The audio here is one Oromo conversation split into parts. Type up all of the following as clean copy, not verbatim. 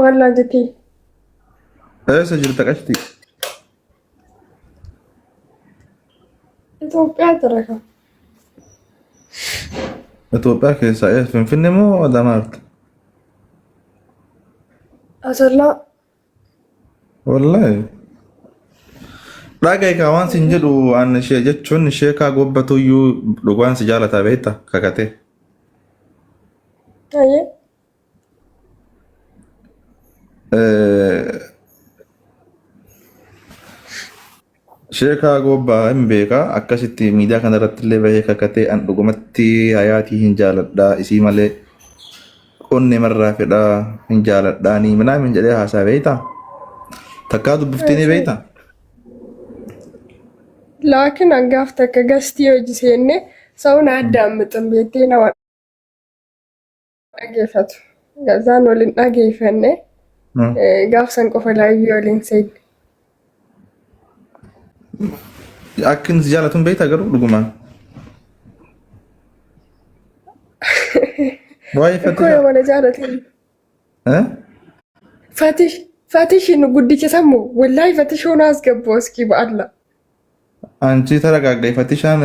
maal laa jettee? Eessa jirta qashti? Itoophiyaa jira kan. Itoophiyaa keessaa eessa? Finfinnee moo Adamaarta? Asallaa. Wallahi. Dhagaa egaa waan sin jedhu waan ishee jechuun ishee kaa gobbatuyyuu dhugaan si jaalataa beekta kakatee. Ayyee. Sheekaa gobbaa hin beekaa akkasitti miidiyaa kanarratti illee bahee kakatee an dhugumatti hayaatii hin jaaladhaa isii malee qonni marraa fedhaa hin jaaladhaanii minaamin jedhee haasaa beektaa takkaa dubbiftee ni beektaa. Laakiin hangaaf takka gastii hojii seenne sa'uun addaan mixin beektee nama dhageeffatu. Gazaan waliin dhageeffanne gaafsan qofa laayyuu waliin seenne. Akkin si jaalatuun beektaa garuu dhugumaan. Waa'ee Koo yoo mana jaalatan. Fatish nu guddicha sammu wallaahi fatish honaas gabboo iskii ba'alla. Anchi taragaagdee fatishaan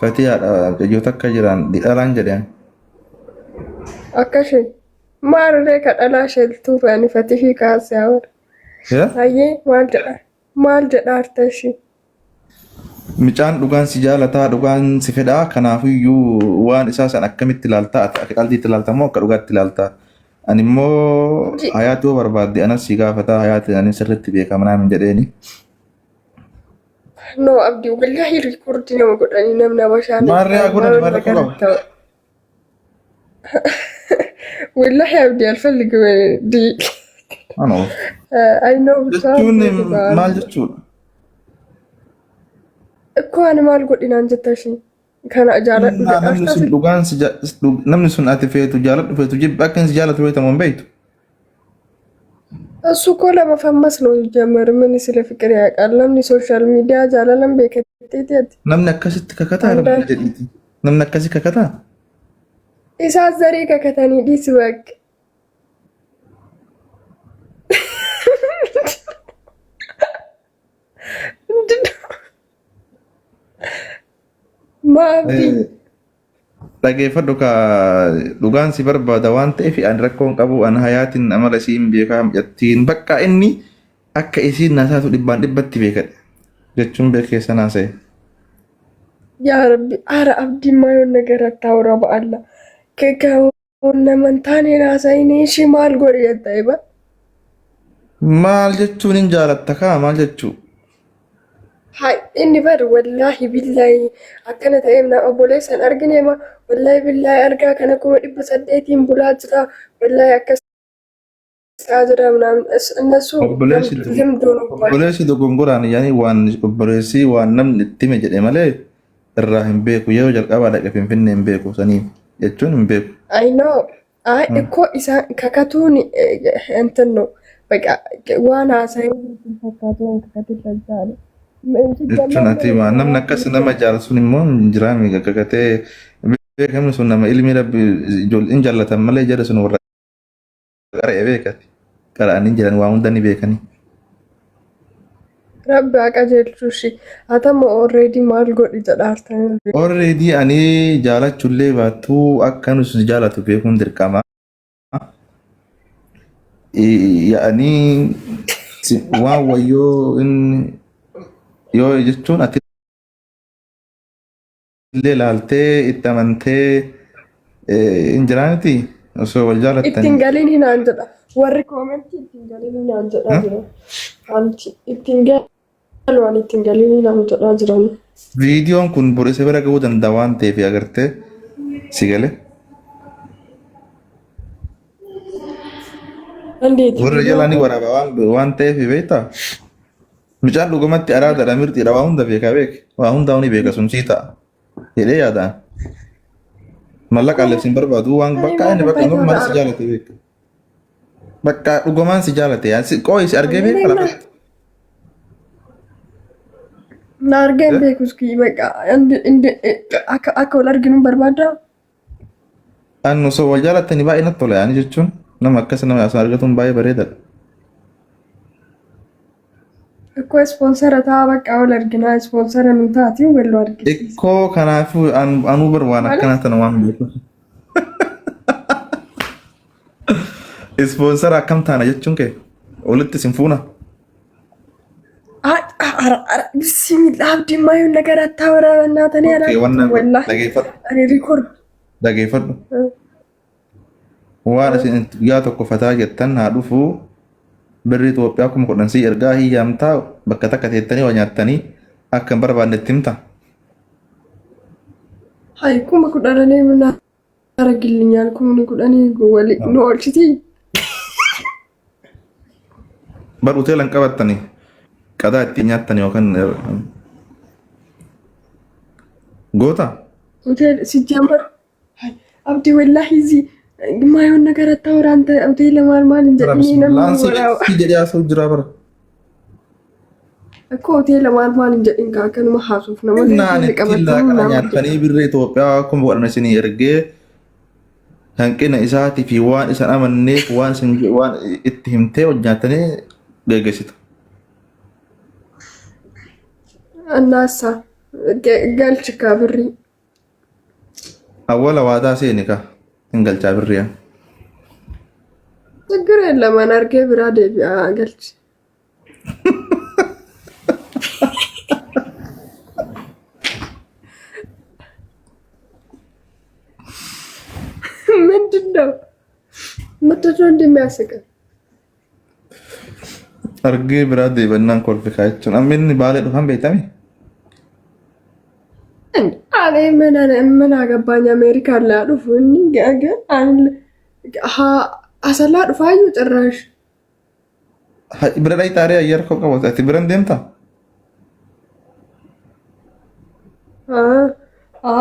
fatiyaadha yoo takka jiran dhalaan jedhan. Akkasii maalirree ka dhalaa sheeltuu fe'anii fatishii kaasee awwaala. Ayyee maal jedha harta ishii. Micaan dhugaan si jaalataa dhugaan si fedhaa kanaafiyyuu waan isaa san akkamitti ilaaltaa akka qalbiitti ilaaltaa moo akka dhugaatti ilaaltaa. Ani immoo hayaati yoo barbaadde anas si gaafataa hayaati ani sirriitti beekamanaa hin jedheeni. No abdii wallaahi riikoordii nama godhanii namni abashaan. Maarree godhanii maarree qaba. Wallaahi abdii alfalligu di. Anoo. I know jechuun maal jechuudha? Akkoo ani maal godhinaan jetta ishee kana jaaladhu. Namni sun dhugaan namni sun ati feetu jaaladhu feetu jibba akka si jaalatu beektamu hin beektu. እሱ እኮ ለመፈመስ ነው ይጀመር ምን ስለ ፍቅር ያውቃል namni ሶሻል ሚዲያ jaalalan beekatee namni akkasitti kakataa jedhiti namni akkasi kakataa isaa zaree kakatanii dhiisi bakka maafi dhageeffadhu ka dhugaan si barbaada waan ta'eef an rakkoon qabu an hayaatiin amala isiin beekaa jettiin bakka inni akka isiin naasaatu dhibbaan dhibbatti beekadhe jechuun beekeessa naasa'e. yaa rabbi aara abdiin maayyoon nagara taa'ura ba'alla keekaawwan naman taane naasa'inii ishii maal godhe jetta eba maal jechuun hin jaalatta kaa maal jechuu hai inni bar wallaahi billaahi akkana ta'eef na obboleessan argine ma wallaahi billaahi argaa kana 800 bulaa jira wallaahi akkas jira እነሱ obboleessi dogongoraan yaani waan obboleessi waan namni itti hime jedhe malee irraa hin beeku yeroo jalqabaa dhaqe Finfinnee hin beeku saniif jechuun hin beeku. I know ikkoo isa kakatuun entin no baqa waan haasa'ee fakkaatu kakatu tajaajilu. Jechuun ati waan namni akkas nama jaalatu sun immoo jiraami kakatee beekamni sun nama ilmi rabbi ijoolleen jaallatan malee jara sun warra qara'ee beekati qara'anii jiran waa hunda ni beekanii. Rabbi haqa jechuushi atama already maal godhi jedhaartanii. Already ani jaalachuullee baattuu akka nus jaalatu beekuun dirqama. Yaani waan wayyoo inni yoo jechuun ati illee laaltee itti amantee hin jiraaniti osoo wal jaalattanii. Ittiin galiin hinaan jedha warri koomentii ittiin galiin hinaan jedhaa jira. Wanti ittiin galuun ittiin galiin hinaan jedhaa jiran. Viidiyoon kun borisa bira gahuu danda'a waan ta'eef agartee si galee. Warra jalaa ni waraaba waan ta'eef beektaa. Micaan dhugumatti araadaadha mirxiidha waa hunda beekaa beek waa hundaa ni beeka sun sii ta'a jedhee yaadaan mallaqa alleebsiin barbaadu waan bakka inni bakka normaal si jaalate beeka bakka dhugumaan si jaalate qooyi si argee beeka lafatti. Na argeen beekus kii bakka akka wal arginu barbaada. Annu osoo wal jaalattanii baay'ee natti tola yaani jechuun nama akkas nama asuma argatuun baay'ee bareedaadha. እኮ ስፖንሰር ታበቃ ወል አርግና ስፖንሰር ምን ታቲ ወል አርግ Ikkoo kanaafuu anuu bar waan akkanaa tana waan beeku. Ispoonsara akkam taana jechuun kee walitti sin fuuna. ቢስሚላህ አብዲ ማዩ ነገር አታወራ እናተኔ ያላ ወላሂ እኔ ሪኮርድ Dhageeffadhu. Waan isin guyyaa tokko fataa jettan haa dhufu birri Itoophiyaa kuma kudhan sii ergaa hiyyaamtaa bakka takka teettanii waa nyaattanii akka hin barbaannetti himta. ሃይ ኩማ ኩዳኔ ምና አረግልኛል ኩኒ ኩዳኔ ጎወል ኖ ኦልቺቲ Bar hoteelan qabattanii qadaa ittiin nyaattanii yookaan goota. ሆቴል ሲጀመር አብዲ ወላሂ እዚ ማየውን ነገር አታወራ አንተ ሆቴል ለማልማል እንጀኒ ነው Laansii jedhee haasa'u jira bara. እኮ ሆቴል ለማልማል እንጀኒ ካከኑ ማሐሱፍ ነው Naan ittiin laaqana nyaattanii birri Itoophiyaa akkuma godhan isinii ergee hanqina isaatii fi waan isan amanneef waan itti himtee hojjaatanii geggeessitu. እናሳ ገልችካ ብሪ Awwaala waadaa seeni ka hin galchaa birriyaa. ችግር የለም አናርጌ ብራ ደቢያ ገልች ምንድነው እንደሚያስቀው Argee biraa deebannaan kolfikaa jechuun amma inni baalee dhufan beekame. አኔ ምን አገባኝ አሜሪካ ላዱፍ እኒ ገገ አን አሰላ ዱፋዩ ጭራሽ Bira dhayii taaree ayyaara koo qabata ati biran deemta.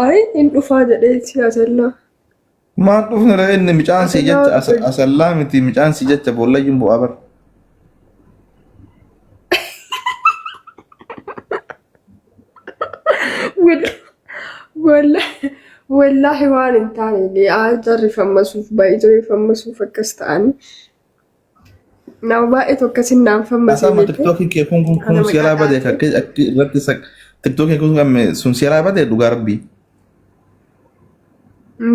አይ እንዱፋ ጀዴት ያሰላ Maan dhufne dha inni micaan sii jecha asallaa miti micaan sii jecha boollayyuun bu'aa bara. والله وان انتاني لي اجر فمسوف بايجو فمسوف كستاني ناو بايتو كسنان فمسوف Asama tiktookii kee kun siyaraa badee akka irratti tiktookii kun sun siyaraa badee dhugaa rabbii.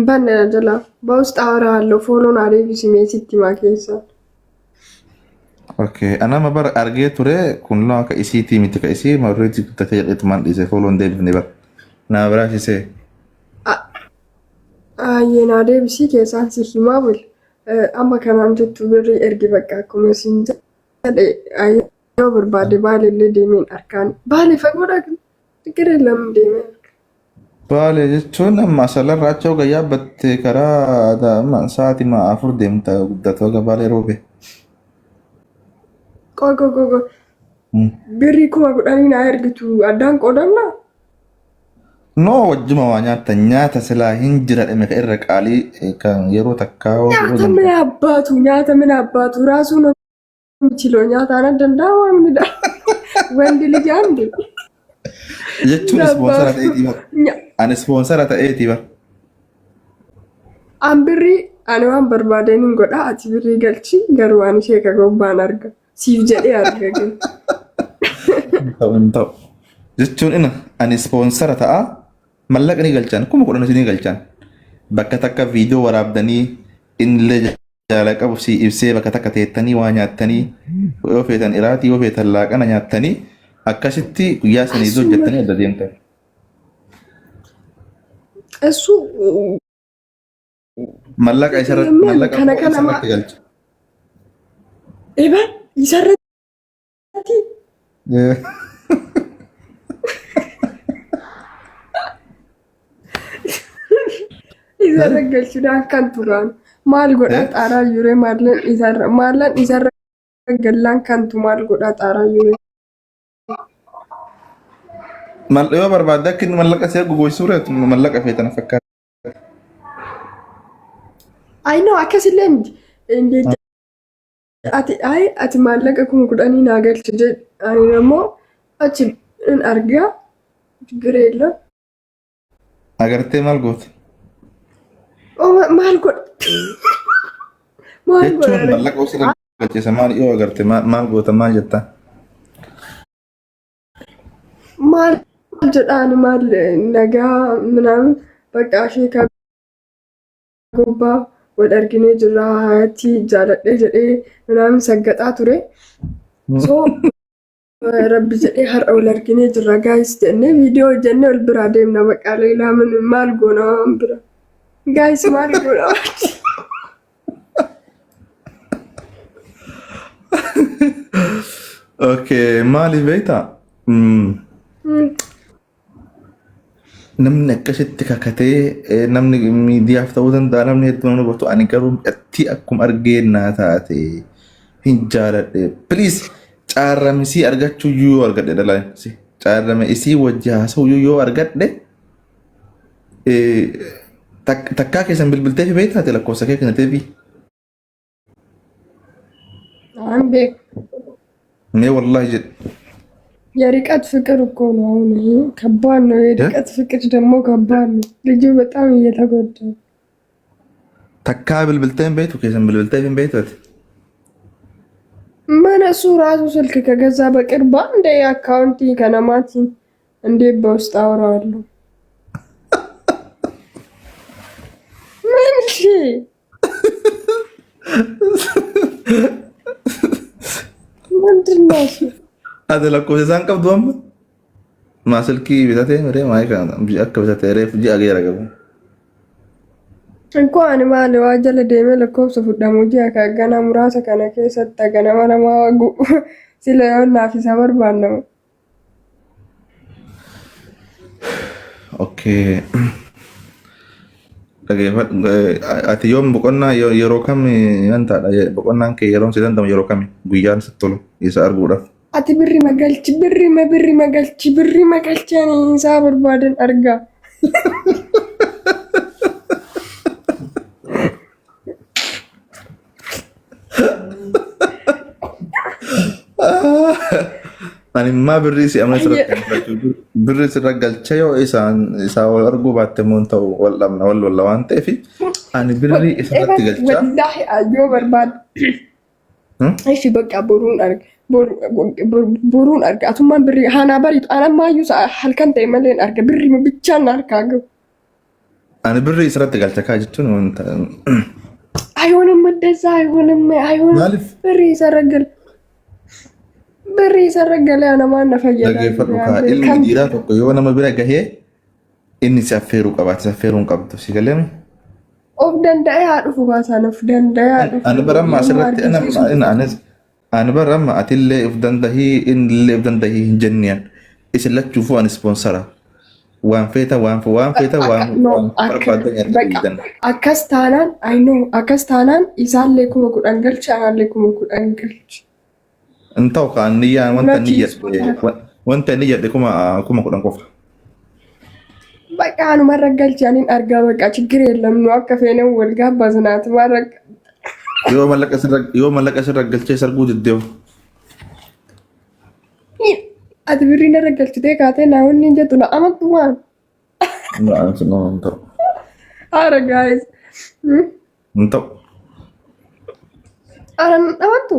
በነ ጀላ በውስጥ አወራለሁ ፎሎን አሬቪ ሲሜሲቲ ማኬሳ Okay, anama bara argee ture kun loo akka isiitii miti ka isii marreetti guddatee jedhetu maan dhiise fooloon deebifne bara. Naa biraa sisee. አየና ዴቢሲ ኬሳን ሲሂማ ብል አማ ከናን ጀቱ ብሪ ኤርጊ በቃ ኮሜሲን አየው በርባዴ ባሌ ዴሜን አርካን ባሌ ፈጎዳ ግን ችግር የለም ዴሜን Baalee jechuun amma asalarraachoo gayyaa battee karaa sa'aatii 4 deemta guddatoo gabaalee roobe. ቆይ ብሪ ኩማ ጉዳኒ ና ኤርጊቱ አዳን ቆዳና Noo wajjuma waa nyaata silaa hin jira dhime ka irra qaalii kan yeroo takkaa ኛተ ምን አባቱ ራሱ ነው የሚችለው ኛታ አና ደንዳዋ ምን ዳ ወንድ ልጅ አንዴ jechuun ispoonsara ta'eetii bara. Ani ispoonsara ta'eetii bara. አንብሪ አኔዋን በርባዴኒን ጎዳ አቲ ብሪ ገልቺ ገርዋን ሼከ ጎባን አርጋ ሲፍ ጀዴ አርጋ ግን ta'u. Jechuun ina ani ispoonsara ta'a mallaqni galchan kuma kudhan isinii galchan bakka takka viidiyoo waraabdanii innillee jaalala qabu si ibsee bakka takka teettanii waa nyaattanii yoo feetan iraatii yoo feetan laaqana nyaattanii akkasitti guyyaa sanii iddoo hojjettanii adda deemtan. እሱ Mallaqa isarratti galcha. ኤባን ይሰረቲ ይዘረገልች ዳን ከንቱራን ማል ጎዳ ጣራ ዩሬ ማለን ይዘረገላን ከንቱ ማል ጎዳ ጣራ ዩሬ Yoo barbaadde akka inni mallaqa see gogoosuu reetu mallaqa feetan fakkaata. አይ ነው አከስለን እንዴ ati maallaqa kuma kudhanii naa galchi jedhe ani immoo achi in argaa ችግር የለም Agartee maal goote? maal godha Maal jechuun godhare? mallaqa osoo galcheessa maal yoo agarte maal goota maal jetta? Maal jedhaan maal nagaa ምናምን በቃ sheekaa gubbaa wal arginee jirra hayaatti jaaladhee jedhee ምናምን saggaxaa ture. So rabbi jedhee har'a wal arginee jirra gaayis jennee viidiyoo hojjennee wal biraa deemna bakka leelaa maal goona waan bira. Gaayis maal goona? Okay, maaliif beektaa? Namni akkasitti kakatee namni miidiyaaf ta'uu danda'a namni hedduu namni gochuu ani garuu itti akkuma argeennaa taate hin jaaladhe. Please caarramisii argachuu yoo argadhe dalaansi caarrame isii wajji haasa'u yoo argadhe takkaa keessan bilbiltee fi beektaate lakkoofsa kee kana teefi. An beek. Mee wallaahi jedhe. የርቀት ፍቅር እኮ ነው። አሁን ይሄ ከባድ ነው። የርቀት ፍቅር ደግሞ ከባድ ነው። ልጁ በጣም እየተጎዳ ነው። ተካ ብልብልተን ቤቱ ከሰን ብልብልተን ቤቱ ምን እሱ ራሱ ስልክ ከገዛ በቅርብ አንድ አካውንቲ ከነማቲ እንዴ በውስጥ አወራዋለሁ። ምን እሺ ምንድን ነው እሱ? Ada lakkoofsaan qabdu amma maasilkii bitatee miree maayii kana akka bitatee reef ji'a geera qabu. እንኳን ማለ ዋጀለ ደሜ ለኮብሰ ፉዳሙ ጂያ ከገና ሙራሰ ከነ ከሰተ ገና ማለማ ወጉ ሲለዮና ፊ ሰበር ባነው ኦኬ ati yoom boqonnaa yeroo kam yantaadha boqonnaan kee yeroon si danda'u yeroo kami guyyaan sitti tolu isa arguudhaaf. Ati birri magalchi ani isaa barbaadan argaa. Ani immaa birrii si amma birrii sirra galcha yoo isaa wal arguu baatte muun ta'u wal dhabna wal lolla waan ta'eef ani birrii isarratti galcha. Wallaahi yoo barbaadu. Ishi bakka boruun arga atummaan birrii haanaa bariitu anamaayyuu halkan ta'e malee arga birrii bichaan harkaa gahu. Ani birrii isarratti galcha kaa jechuun wanta. Ayoonan maddeessaa ayoonan birrii isarra galee anamaan na fayyada. Dhaggeeffadhu kaa ilmi dhiiraa tokko yoo nama bira gahee inni si affeeruu qabaate si affeeruu hin qabdu si galeemi. Of danda'ee haa dhufu baasan of danda'ee haa dhufu. Ani baramma asirratti ani baramma atillee of dandahii innillee of dandahii hin jenneen isin lachuufuu ani ispoonsara waan feeta waan barbaadan akkas taanaan isaallee 10,000 galchi anaallee 10,000 galchi. Entau kan niya wanta niya kuma 10 qofa. በቃ ነው መረጋልች ያንን አርጋ በቃ ችግር የለም ነው አከፈነ ወልጋ ባዝናት ማረግ yoo mallaqa sirra galchee sarguu diddeewu. Ati birrii na raggalchitee kaatee naa wanni hin jettu na amantu waan. Hin ta'u. Ara guys. Hin ta'u. Ara amantu.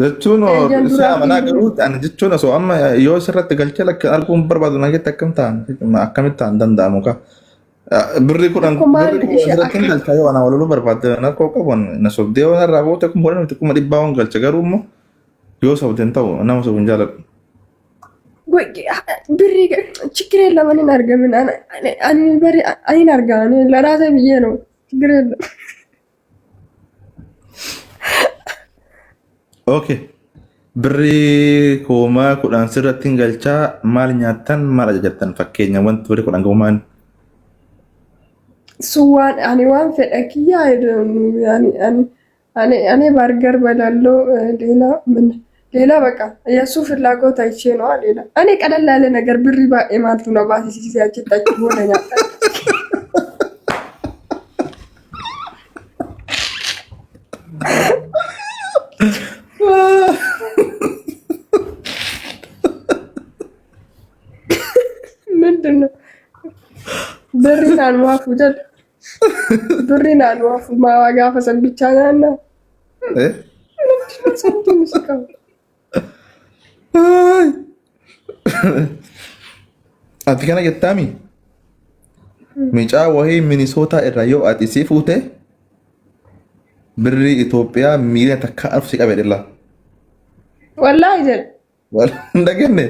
Jechuun si amanaa garuu jechuun osoo amma yoo sirratti galchee lakka arguun barbaadu nageetti akkam ta'an akkamitti ta'an danda'amu kaa. Birrii kudhan sirratti galcha yoo ana waloluu barbaadde nakkoo qabu na sobdee waan irraa boote kun boodaan miti kuma dhibbaa waan galcha garuu immoo yoo sobdeen ta'u nama sobuun jaaladhu. Birrii ችግር የለም እኔን አርገምን እኔን አርጋ ለራሴ ብዬ ነው ችግር የለም. Okay. Birrii koomaa kudhan sirratti galchaa maal nyaattan maal ajajattan fakkeenya wanti birrii kudhan goomaan. Suwaan ani waan fedha kiyyaa እኔ ባርገር በላለው ሌላ በቃ የእሱ ፍላጎት አይቼ ነው። ሌላ እኔ ቀለል ያለ ነገር ብሪ ማልቱ ነው ባሲ ሲያችን ታች ሆነኛ ምንድነው ብሪን አንዋፉ Birri naannoo afumaa gaafa san bichaa naannaa. Eh? Santiin si qabu. Ati kana jettaami? Mucaa wahii Minisootaa irraa yoo ati si fuute birri Itoophiyaa miiliyoona takka alfu si qabedhilla. Wallaahi jedhe. Hin dhagenne?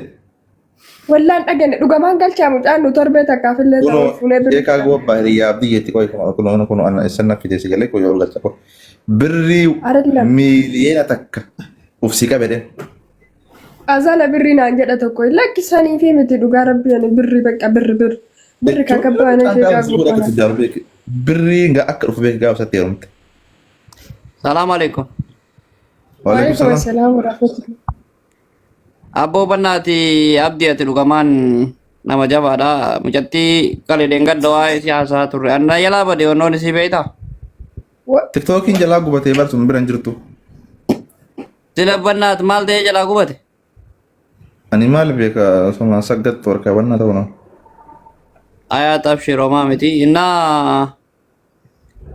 Wallaan dhagenne dhugamaan galchaa mucaan nu torbee takkaaf illee ta'u fuunee birri. Eekaa gobba hiriyaa biyyeetti qoy kun ana isan fide si galee yoo galcha ko. Birri miiliyoona takka uf si qabedhe. Azala birri naan jedha tokko lakkisanii fi miti dhugaa rabbiin birri bakka birri. Birri kakak bahannya juga birri nggak akka dhufu beek gaafa satti yerumte. Assalamualaikum. Waalaikumsalam warahmatullahi. Abbo bannati abdi ati dhugamaan nama jabaadha. Mucatti kale dengar doa siyaasa turre. Anna yala bade onnoon si beekta. Tiktookiin jalaa gubatee bar sun biran jirtu. Sila bannat maal ta'ee jalaa gubate? Ani maal beeka soma saggat warka banna ta'u no. Ayat abshir Roma miti. Inna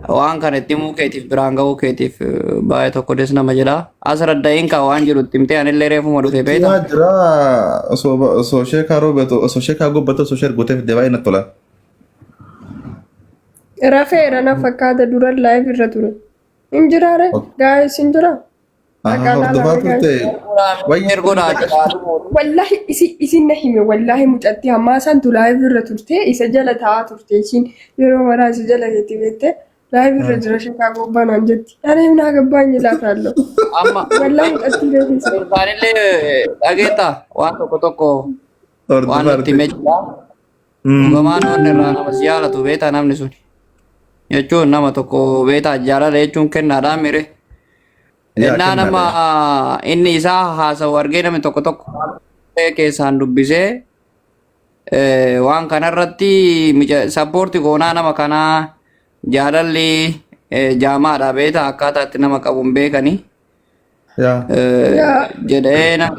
waan kan itti muu keetiif biraan ga'uu keetiif baay'ee tokko des nama jedha. Asirra da'iin kaa waan jiru timtee anillee reefuma dhufe beekta. Yaa jira osoo sheekaa roobeetu osoo sheekaa gobbatu osoo sheer gooteef deebaa inni tola. Rafeera na fakkaata dura live irra ture. Injiraare gaa'is injira. Hordofaa turte Wayyeer godhaa. Wallahi isin na hime wallahi mucatti hammaa santu live irra turte isa jala taa'aa turte isin yeroo maraa isa jala keetti beekte live irra jira sheekaa gobbaan an jetti. Aneem naa gabbaan jilaatallo. Amma Wallahi mucatti beekisa. isaanillee dhageetta waan tokko waan itti meeshaa. Dhugamaan onni irraa nama si jaalatu beektaa namni sun. Jechuun nama tokko beektaa jaalala jechuun kennaadhaan mire. Ennaa nama inni isaa haasa'u argee namni tokko keessaan dubbisee waan kanarratti sappoorti goonaa nama kanaa jaalalli jaamaadha beektaa akkaataa itti nama qabuun beekanii. Jedhee nama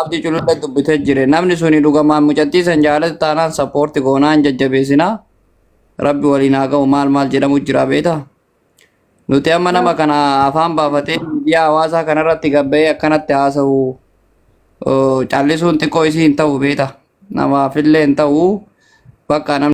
abdii culullee dubbitee jire namni suni dhugamaan mucattiisan jaalatu taanaan sappoorti goonaan jajjabeessinaa rabbi waliin haa ga'u maal jedhamu jira beektaa. Nuti amma nama kana afaan baafatee miidiyaa hawaasaa kanarratti gabba'ee akkanatti haasa'u callisuun xiqqoo isii hin ta'u beektaa. Namaafillee hin ta'u bakka namni